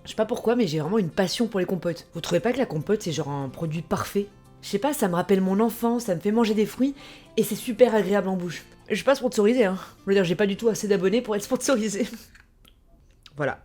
Je sais pas pourquoi, mais j'ai vraiment une passion pour les compotes. Vous trouvez pas que la compote c'est genre un produit parfait? Je sais pas, ça me rappelle mon enfance, ça me fait manger des fruits, et c'est super agréable en bouche. Je suis pas sponsorisée, hein. Je veux dire, j'ai pas du tout assez d'abonnés pour être sponsorisée. Voilà.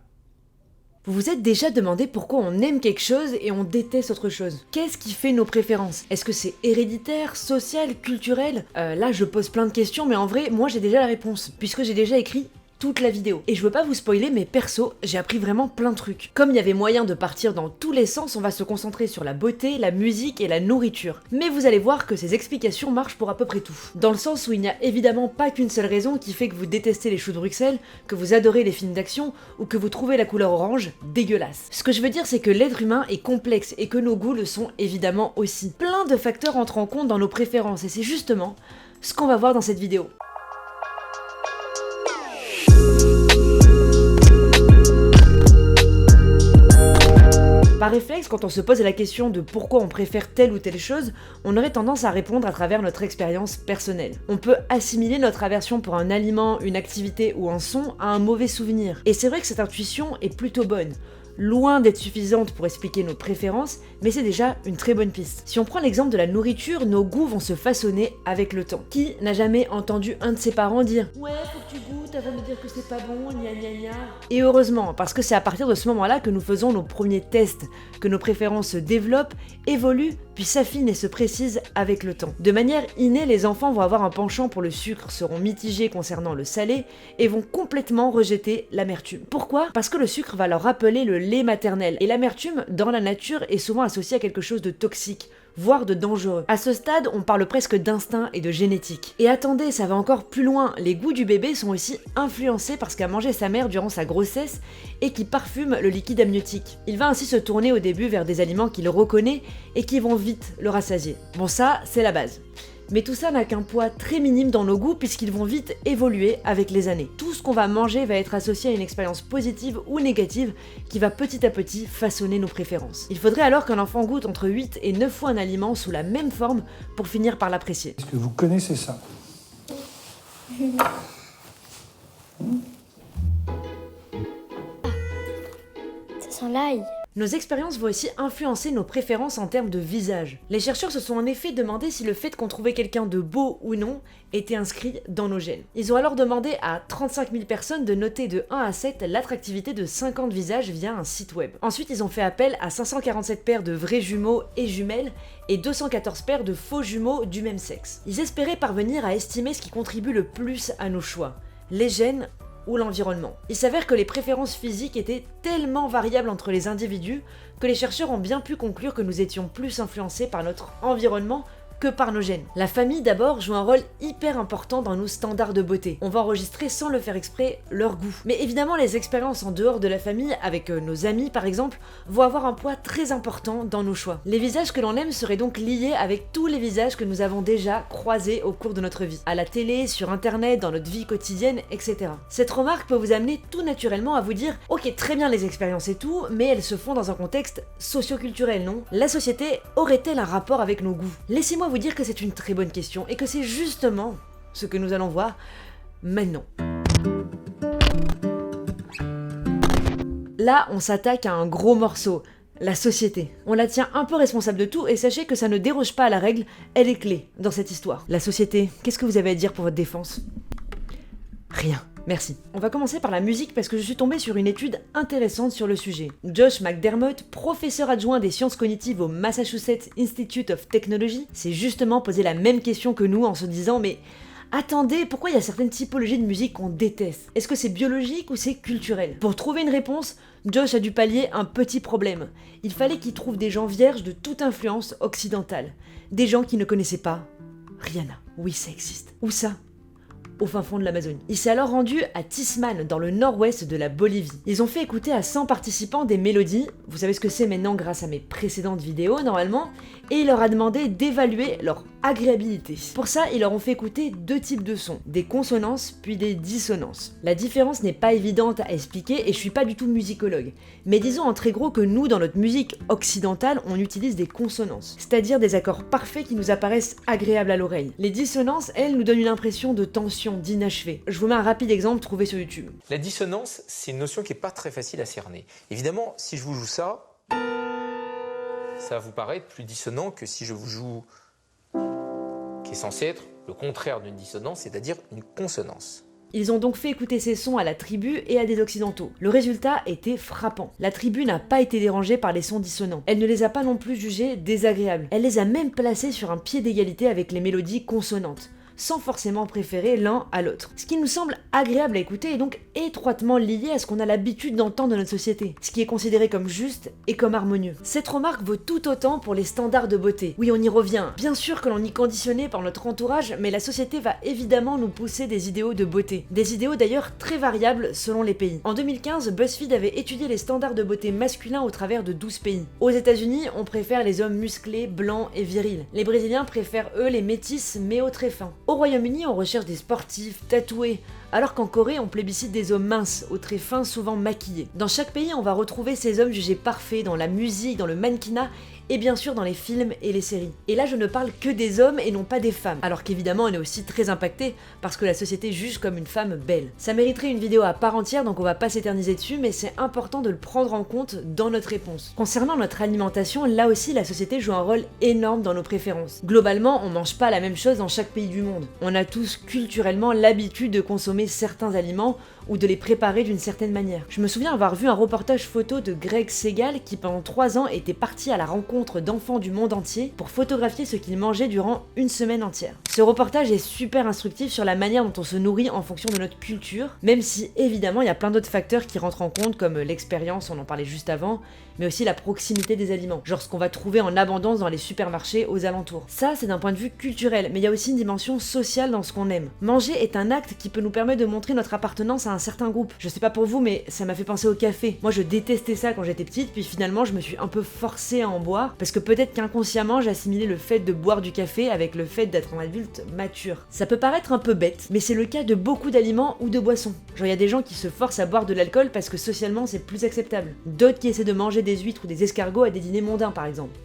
Vous vous êtes déjà demandé pourquoi on aime quelque chose et on déteste autre chose? Qu'est-ce qui fait nos préférences? Est-ce que c'est héréditaire, social, culturel? Là je pose plein de questions, mais en vrai, moi j'ai déjà la réponse, puisque j'ai déjà écrit toute la vidéo. Et je veux pas vous spoiler, mais perso, j'ai appris vraiment plein de trucs. Comme il y avait moyen de partir dans tous les sens, on va se concentrer sur la beauté, la musique et la nourriture. Mais vous allez voir que ces explications marchent pour à peu près tout. Dans le sens où il n'y a évidemment pas qu'une seule raison qui fait que vous détestez les choux de Bruxelles, que vous adorez les films d'action, ou que vous trouvez la couleur orange dégueulasse. Ce que je veux dire, c'est que l'être humain est complexe et que nos goûts le sont évidemment aussi. Plein de facteurs entrent en compte dans nos préférences et c'est justement ce qu'on va voir dans cette vidéo. Par réflexe, quand on se pose la question de pourquoi on préfère telle ou telle chose, on aurait tendance à répondre à travers notre expérience personnelle. On peut assimiler notre aversion pour un aliment, une activité ou un son à un mauvais souvenir. Et c'est vrai que cette intuition est plutôt bonne. Loin d'être suffisante pour expliquer nos préférences, mais c'est déjà une très bonne piste. Si on prend l'exemple de la nourriture, nos goûts vont se façonner avec le temps. Qui n'a jamais entendu un de ses parents dire « Ouais, faut que tu goûtes avant de dire que c'est pas bon, gna gna gna ». Et heureusement, parce que c'est à partir de ce moment-là que nous faisons nos premiers tests, que nos préférences se développent, évoluent, puis s'affinent et se précisent avec le temps. De manière innée, les enfants vont avoir un penchant pour le sucre, seront mitigés concernant le salé, et vont complètement rejeter l'amertume. Pourquoi? Parce que le sucre va leur rappeler le lait maternel, et l'amertume, dans la nature, est souvent associée à quelque chose de toxique, voire de dangereux. À ce stade, on parle presque d'instinct et de génétique. Et attendez, ça va encore plus loin, les goûts du bébé sont aussi influencés par ce qu'a mangé sa mère durant sa grossesse et qui parfume le liquide amniotique. Il va ainsi se tourner au début vers des aliments qu'il reconnaît et qui vont vite le rassasier. Bon, ça, c'est la base. Mais tout ça n'a qu'un poids très minime dans nos goûts puisqu'ils vont vite évoluer avec les années. Tout ce qu'on va manger va être associé à une expérience positive ou négative qui va petit à petit façonner nos préférences. Il faudrait alors qu'un enfant goûte entre 8 et 9 fois un aliment sous la même forme pour finir par l'apprécier. Est-ce que vous connaissez ça? Ça sent l'ail. Nos expériences vont aussi influencer nos préférences en termes de visage. Les chercheurs se sont en effet demandé si le fait qu'on trouvait quelqu'un de beau ou non était inscrit dans nos gènes. Ils ont alors demandé à 35 000 personnes de noter de 1 à 7 l'attractivité de 50 visages via un site web. Ensuite, ils ont fait appel à 547 paires de vrais jumeaux et jumelles et 214 paires de faux jumeaux du même sexe. Ils espéraient parvenir à estimer ce qui contribue le plus à nos choix, les gènes ou l'environnement. Il s'avère que les préférences physiques étaient tellement variables entre les individus que les chercheurs ont bien pu conclure que nous étions plus influencés par notre environnement que par nos gènes. La famille d'abord joue un rôle hyper important dans nos standards de beauté. On va enregistrer sans le faire exprès leur goût. Mais évidemment les expériences en dehors de la famille, avec nos amis par exemple, vont avoir un poids très important dans nos choix. Les visages que l'on aime seraient donc liés avec tous les visages que nous avons déjà croisés au cours de notre vie. À la télé, sur internet, dans notre vie quotidienne, etc. Cette remarque peut vous amener tout naturellement à vous dire « Ok, très bien les expériences et tout, mais elles se font dans un contexte socio-culturel, non? La société aurait-elle un rapport avec nos goûts? Laissez-moi vous dire que c'est une très bonne question et que c'est justement ce que nous allons voir maintenant. Là, on s'attaque à un gros morceau, la société. On la tient un peu responsable de tout et sachez que ça ne déroge pas à la règle, elle est clé dans cette histoire. La société, qu'est-ce que vous avez à dire pour votre défense? Rien. Merci. On va commencer par la musique parce que je suis tombée sur une étude intéressante sur le sujet. Josh McDermott, professeur adjoint des sciences cognitives au Massachusetts Institute of Technology, s'est justement posé la même question que nous en se disant mais attendez, pourquoi il y a certaines typologies de musique qu'on déteste? Est-ce que c'est biologique ou c'est culturel? Pour trouver une réponse, Josh a dû pallier un petit problème. Il fallait qu'il trouve des gens vierges de toute influence occidentale. Des gens qui ne connaissaient pas Rihanna. Oui, ça existe. Où ça? Au fin fond de l'Amazonie. Il s'est alors rendu à Tisman, dans le nord-ouest de la Bolivie. Ils ont fait écouter à 100 participants des mélodies, vous savez ce que c'est maintenant grâce à mes précédentes vidéos normalement, et il leur a demandé d'évaluer leur agréabilité. Pour ça, ils leur ont fait écouter deux types de sons, des consonances puis des dissonances. La différence n'est pas évidente à expliquer et je suis pas du tout musicologue, mais disons en très gros que nous, dans notre musique occidentale, on utilise des consonances, c'est-à-dire des accords parfaits qui nous apparaissent agréables à l'oreille. Les dissonances, elles, nous donnent une impression de tension sensation d'inachevé. Je vous mets un rapide exemple trouvé sur YouTube. La dissonance, c'est une notion qui n'est pas très facile à cerner. Évidemment, si je vous joue ça, ça va vous paraître plus dissonant que si je vous joue qui est censé être le contraire d'une dissonance, c'est-à-dire une consonance. Ils ont donc fait écouter ces sons à la tribu et à des occidentaux. Le résultat était frappant. La tribu n'a pas été dérangée par les sons dissonants. Elle ne les a pas non plus jugés désagréables. Elle les a même placés sur un pied d'égalité avec les mélodies consonantes, sans forcément préférer l'un à l'autre. Ce qui nous semble agréable à écouter est donc étroitement lié à ce qu'on a l'habitude d'entendre dans notre société, ce qui est considéré comme juste et comme harmonieux. Cette remarque vaut tout autant pour les standards de beauté. Oui, on y revient. Bien sûr que l'on y est conditionné par notre entourage, mais la société va évidemment nous pousser des idéaux de beauté. Des idéaux d'ailleurs très variables selon les pays. En 2015, BuzzFeed avait étudié les standards de beauté masculins au travers de 12 pays. Aux États-Unis, on préfère les hommes musclés, blancs et virils. Les Brésiliens préfèrent eux les métis mais au très fins. Au Royaume-Uni, on recherche des sportifs, tatoués, alors qu'en Corée, on plébiscite des hommes minces, aux traits fins, souvent maquillés. Dans chaque pays, on va retrouver ces hommes jugés parfaits dans la musique, dans le mannequinat, et bien sûr dans les films et les séries. Et là je ne parle que des hommes et non pas des femmes, alors qu'évidemment on est aussi très impacté parce que la société juge comme une femme belle. Ça mériterait une vidéo à part entière donc on va pas s'éterniser dessus, mais c'est important de le prendre en compte dans notre réponse. Concernant notre alimentation, là aussi la société joue un rôle énorme dans nos préférences. Globalement, on mange pas la même chose dans chaque pays du monde. On a tous culturellement l'habitude de consommer certains aliments ou de les préparer d'une certaine manière. Je me souviens avoir vu un reportage photo de Greg Segal qui pendant 3 ans était parti à la rencontre d'enfants du monde entier pour photographier ce qu'ils mangeaient durant une semaine entière. Ce reportage est super instructif sur la manière dont on se nourrit en fonction de notre culture, même si évidemment il y a plein d'autres facteurs qui rentrent en compte comme l'expérience, on en parlait juste avant, mais aussi la proximité des aliments, genre ce qu'on va trouver en abondance dans les supermarchés aux alentours. Ça c'est d'un point de vue culturel, mais il y a aussi une dimension sociale dans ce qu'on aime. Manger est un acte qui peut nous permettre de montrer notre appartenance à un certain groupe. Je sais pas pour vous, mais ça m'a fait penser au café. Moi je détestais ça quand j'étais petite, puis finalement je me suis un peu forcée à en boire, parce que peut-être qu'inconsciemment j'assimilais le fait de boire du café avec le fait d'être un adulte mature. Ça peut paraître un peu bête, mais c'est le cas de beaucoup d'aliments ou de boissons. Genre il y a des gens qui se forcent à boire de l'alcool parce que socialement c'est plus acceptable. D'autres qui essaient de manger des huîtres ou des escargots à des dîners mondains par exemple.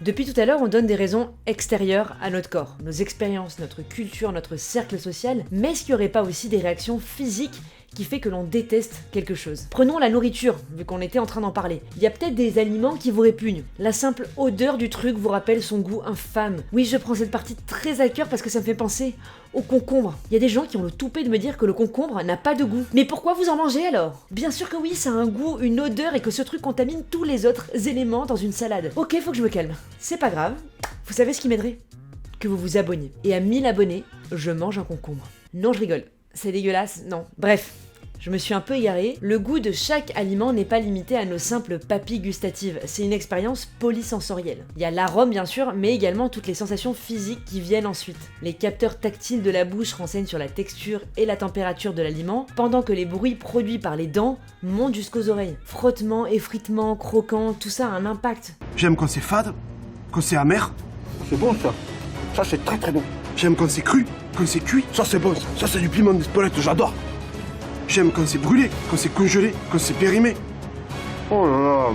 Depuis tout à l'heure, on donne des raisons extérieures à notre corps, nos expériences, notre culture, notre cercle social, mais est-ce qu'il n'y aurait pas aussi des réactions physiques qui fait que l'on déteste quelque chose? Prenons la nourriture, vu qu'on était en train d'en parler. Il y a peut-être des aliments qui vous répugnent. La simple odeur du truc vous rappelle son goût infâme. Oui, je prends cette partie très à cœur parce que ça me fait penser au concombre. Il y a des gens qui ont le toupet de me dire que le concombre n'a pas de goût. Mais pourquoi vous en mangez alors? Bien sûr que oui, ça a un goût, une odeur et que ce truc contamine tous les autres éléments dans une salade. Ok, faut que je me calme. C'est pas grave. Vous savez ce qui m'aiderait? Que vous vous abonniez. Et à 1000 abonnés, je mange un concombre. Non, je rigole. C'est dégueulasse, non. Bref, je me suis un peu égarée. Le goût de chaque aliment n'est pas limité à nos simples papilles gustatives, c'est une expérience polysensorielle. Il y a l'arôme bien sûr, mais également toutes les sensations physiques qui viennent ensuite. Les capteurs tactiles de la bouche renseignent sur la texture et la température de l'aliment, pendant que les bruits produits par les dents montent jusqu'aux oreilles. Frottement, effritement, croquant, tout ça a un impact. J'aime quand c'est fade, quand c'est amer. C'est bon ça. Ça c'est très très bon. J'aime quand c'est cru, quand c'est cuit. Ça c'est bon. Ça c'est du piment d'Espelette, j'adore. J'aime quand c'est brûlé, quand c'est congelé, quand c'est périmé. Oh là là.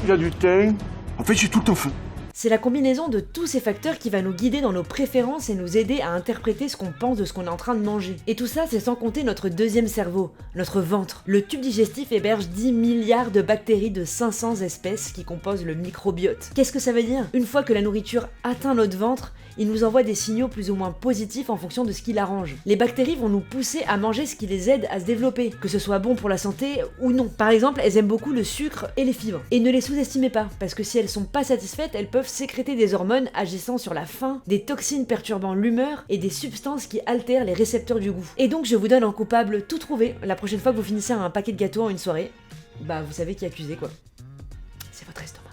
Il y a du thym. En fait, j'ai tout le temps faim. C'est la combinaison de tous ces facteurs qui va nous guider dans nos préférences et nous aider à interpréter ce qu'on pense de ce qu'on est en train de manger. Et tout ça, c'est sans compter notre deuxième cerveau, notre ventre. Le tube digestif héberge 10 milliards de bactéries de 500 espèces qui composent le microbiote. Qu'est-ce que ça veut dire? Une fois que la nourriture atteint notre ventre, il nous envoie des signaux plus ou moins positifs en fonction de ce qui l'arrange. Les bactéries vont nous pousser à manger ce qui les aide à se développer, que ce soit bon pour la santé ou non. Par exemple, elles aiment beaucoup le sucre et les fibres. Et ne les sous-estimez pas, parce que si elles sont pas satisfaites, elles peuvent sécréter des hormones agissant sur la faim, des toxines perturbant l'humeur et des substances qui altèrent les récepteurs du goût. Et donc je vous donne un coupable tout trouvé la prochaine fois que vous finissez un paquet de gâteaux en une soirée. Bah vous savez qui accuser quoi. C'est votre estomac.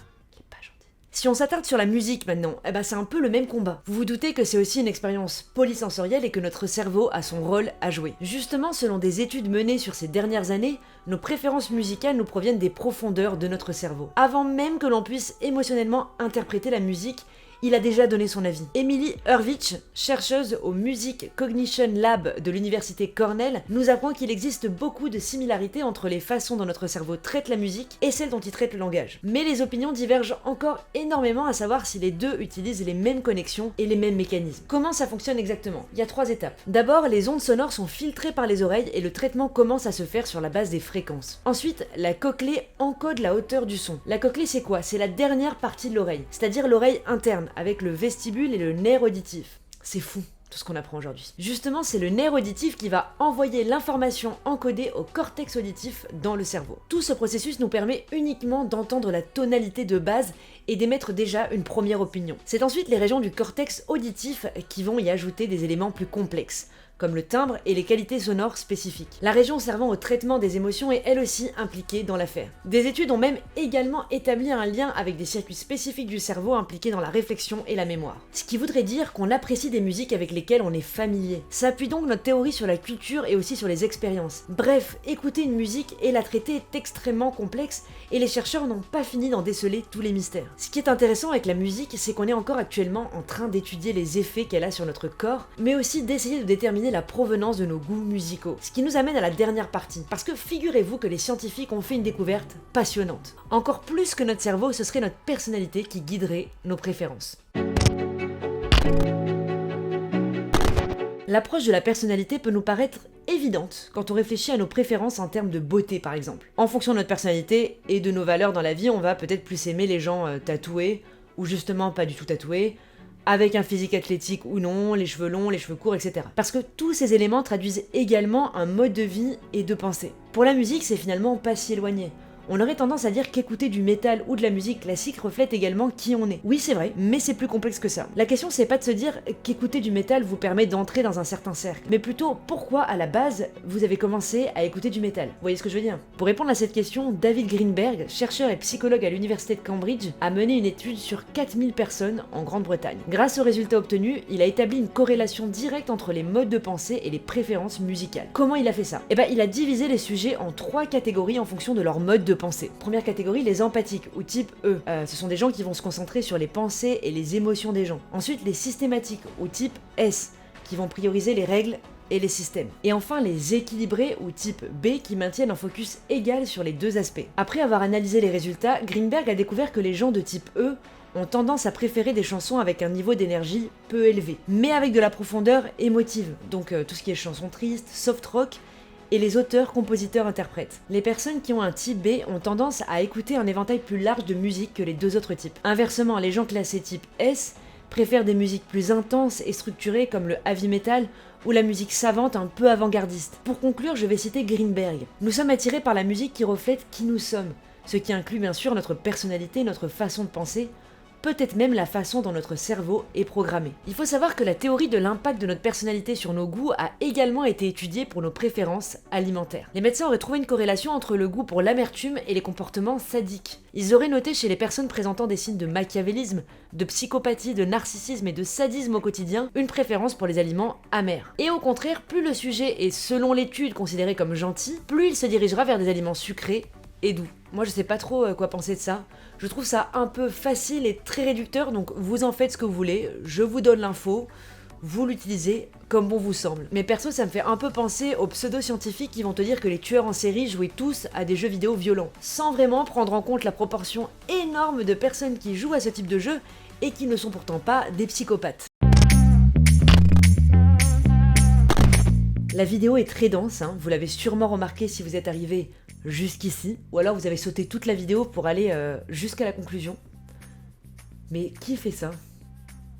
Si on s'attarde sur la musique maintenant, eh ben c'est un peu le même combat. Vous vous doutez que c'est aussi une expérience polysensorielle et que notre cerveau a son rôle à jouer. Justement, selon des études menées sur ces dernières années, nos préférences musicales nous proviennent des profondeurs de notre cerveau. Avant même que l'on puisse émotionnellement interpréter la musique, il a déjà donné son avis. Emily Hurwitz, chercheuse au Music Cognition Lab de l'université Cornell, nous apprend qu'il existe beaucoup de similarités entre les façons dont notre cerveau traite la musique et celles dont il traite le langage. Mais les opinions divergent encore énormément à savoir si les deux utilisent les mêmes connexions et les mêmes mécanismes. Comment ça fonctionne exactement? Il y a 3 étapes. D'abord, les ondes sonores sont filtrées par les oreilles et le traitement commence à se faire sur la base des fréquences. Ensuite, la cochlée encode la hauteur du son. La cochlée, c'est quoi? C'est la dernière partie de l'oreille, c'est-à-dire l'oreille interne, avec le vestibule et le nerf auditif. C'est fou tout ce qu'on apprend aujourd'hui. Justement, c'est le nerf auditif qui va envoyer l'information encodée au cortex auditif dans le cerveau. Tout ce processus nous permet uniquement d'entendre la tonalité de base et d'émettre déjà une première opinion. C'est ensuite les régions du cortex auditif qui vont y ajouter des éléments plus complexes, comme le timbre et les qualités sonores spécifiques. La région servant au traitement des émotions est elle aussi impliquée dans l'affaire. Des études ont même également établi un lien avec des circuits spécifiques du cerveau impliqués dans la réflexion et la mémoire. Ce qui voudrait dire qu'on apprécie des musiques avec lesquelles on est familier. Ça appuie donc notre théorie sur la culture et aussi sur les expériences. Bref, écouter une musique et la traiter est extrêmement complexe et les chercheurs n'ont pas fini d'en déceler tous les mystères. Ce qui est intéressant avec la musique, c'est qu'on est encore actuellement en train d'étudier les effets qu'elle a sur notre corps, mais aussi d'essayer de déterminer la provenance de nos goûts musicaux. Ce qui nous amène à la dernière partie, parce que figurez-vous que les scientifiques ont fait une découverte passionnante. Encore plus que notre cerveau, ce serait notre personnalité qui guiderait nos préférences. L'approche de la personnalité peut nous paraître évidente quand on réfléchit à nos préférences en termes de beauté par exemple. En fonction de notre personnalité et de nos valeurs dans la vie, on va peut-être plus aimer les gens tatoués, ou justement pas du tout tatoués, avec un physique athlétique ou non, les cheveux longs, les cheveux courts, etc. Parce que tous ces éléments traduisent également un mode de vie et de pensée. Pour la musique, c'est finalement pas si éloigné. On aurait tendance à dire qu'écouter du métal ou de la musique classique reflète également qui on est. Oui, c'est vrai, mais c'est plus complexe que ça. La question, c'est pas de se dire qu'écouter du métal vous permet d'entrer dans un certain cercle, mais plutôt pourquoi, à la base, vous avez commencé à écouter du métal. Vous voyez ce que je veux dire? Pour répondre à cette question, David Greenberg, chercheur et psychologue à l'université de Cambridge, a mené une étude sur 4000 personnes en Grande-Bretagne. Grâce aux résultats obtenus, il a établi une corrélation directe entre les modes de pensée et les préférences musicales. Comment il a fait ça? Il a divisé les sujets en 3 catégories en fonction de leur mode de pensée. Première catégorie, les empathiques, ou type E. Ce sont des gens qui vont se concentrer sur les pensées et les émotions des gens. Ensuite, les systématiques, ou type S, qui vont prioriser les règles et les systèmes. Et enfin, les équilibrés, ou type B, qui maintiennent un focus égal sur les 2 aspects. Après avoir analysé les résultats, Greenberg a découvert que les gens de type E ont tendance à préférer des chansons avec un niveau d'énergie peu élevé, mais avec de la profondeur émotive, donc tout ce qui est chansons tristes, soft rock, et les auteurs, compositeurs, interprètes. Les personnes qui ont un type B ont tendance à écouter un éventail plus large de musique que les 2 autres types. Inversement, les gens classés type S préfèrent des musiques plus intenses et structurées comme le heavy metal ou la musique savante un peu avant-gardiste. Pour conclure, je vais citer Greenberg. Nous sommes attirés par la musique qui reflète qui nous sommes, ce qui inclut bien sûr notre personnalité, notre façon de penser, peut-être même la façon dont notre cerveau est programmé. Il faut savoir que la théorie de l'impact de notre personnalité sur nos goûts a également été étudiée pour nos préférences alimentaires. Les médecins auraient trouvé une corrélation entre le goût pour l'amertume et les comportements sadiques. Ils auraient noté chez les personnes présentant des signes de machiavélisme, de psychopathie, de narcissisme et de sadisme au quotidien, une préférence pour les aliments amers. Et au contraire, plus le sujet est selon l'étude considéré comme gentil, plus il se dirigera vers des aliments sucrés et doux. Moi je sais pas trop quoi penser de ça. Je trouve ça un peu facile et très réducteur, donc vous en faites ce que vous voulez, je vous donne l'info, vous l'utilisez comme bon vous semble. Mais perso ça me fait un peu penser aux pseudo-scientifiques qui vont te dire que les tueurs en série jouaient tous à des jeux vidéo violents, sans vraiment prendre en compte la proportion énorme de personnes qui jouent à ce type de jeu et qui ne sont pourtant pas des psychopathes. La vidéo est très dense, vous l'avez sûrement remarqué si vous êtes arrivé jusqu'ici, ou alors vous avez sauté toute la vidéo pour aller jusqu'à la conclusion. Mais qui fait ça?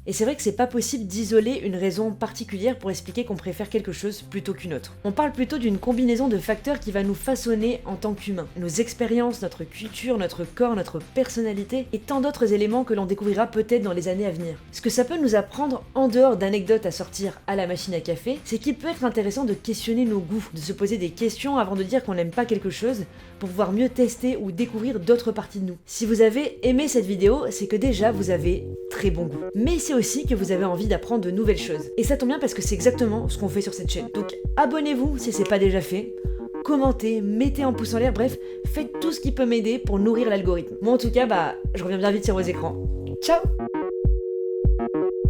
Et c'est vrai que c'est pas possible d'isoler une raison particulière pour expliquer qu'on préfère quelque chose plutôt qu'une autre. On parle plutôt d'une combinaison de facteurs qui va nous façonner en tant qu'humains. Nos expériences, notre culture, notre corps, notre personnalité et tant d'autres éléments que l'on découvrira peut-être dans les années à venir. Ce que ça peut nous apprendre, en dehors d'anecdotes à sortir à la machine à café, c'est qu'il peut être intéressant de questionner nos goûts, de se poser des questions avant de dire qu'on n'aime pas quelque chose, pour pouvoir mieux tester ou découvrir d'autres parties de nous. Si vous avez aimé cette vidéo, c'est que déjà vous avez très bon goût. Mais c'est aussi que vous avez envie d'apprendre de nouvelles choses. Et ça tombe bien parce que c'est exactement ce qu'on fait sur cette chaîne. Donc abonnez-vous si c'est pas déjà fait, commentez, mettez un pouce en l'air, bref, faites tout ce qui peut m'aider pour nourrir l'algorithme. Moi en tout cas, je reviens bien vite sur vos écrans. Ciao! non.